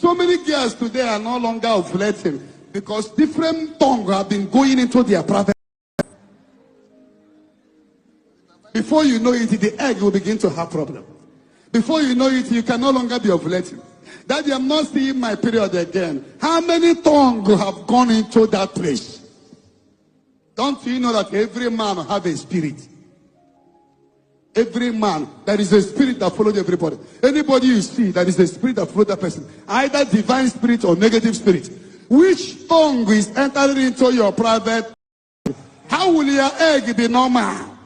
So many girls today are no longer ovulating because different tongues have been going into their private. Before you know it, the egg will begin to have problem. Before you know it, you can no longer be ovulating. Daddy, I'm not seeing my period again. How many tongues have gone into that place? Don't you know that every man have a spirit? Every man, there is a spirit that follows everybody. Anybody you see, there is a spirit that follows that person. Either divine spirit or negative spirit. Which tongue is entering into your private? How will your egg be normal?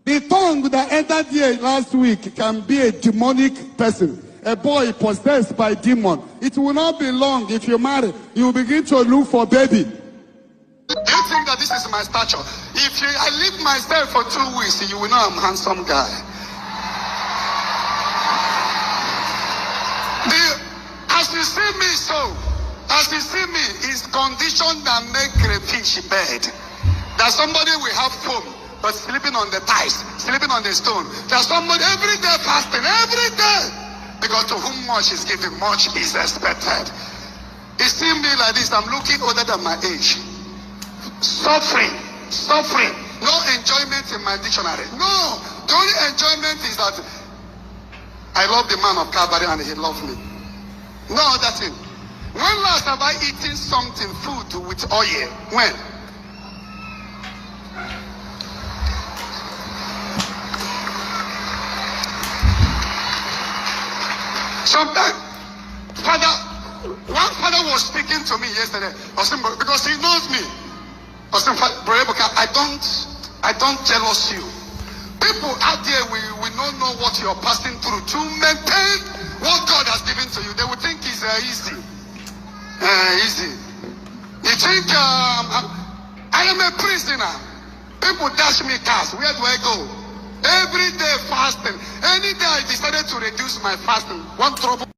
The tongue that entered here last week can be a demonic person. A boy possessed by demon. It will not be long if you marry. You will begin to look for baby. You think that this is my stature? If I leave myself for 2 weeks, you will know I'm a handsome guy. As you see me is condition that make crayfish bed. That somebody will have foam, but sleeping on the tiles, sleeping on the stone. There's somebody every day fasting, every day. Because to whom much is given, much is expected. You see me like this, I'm looking older than my age. Suffering. No enjoyment in my dictionary. No. The only enjoyment is that I love the man of Calvary and he loved me. No other thing. When last have I eaten something, food with oil? When? Sometimes, one father was speaking to me yesterday, because he knows me. I don't jealous you. People out there we don't know what you're passing through. To maintain what God has given to you, they will think it's easy. Easy. You think I am a prisoner? People dash me cars. Where do I go? Every day fasting. Any day I decided to reduce my fasting. One trouble.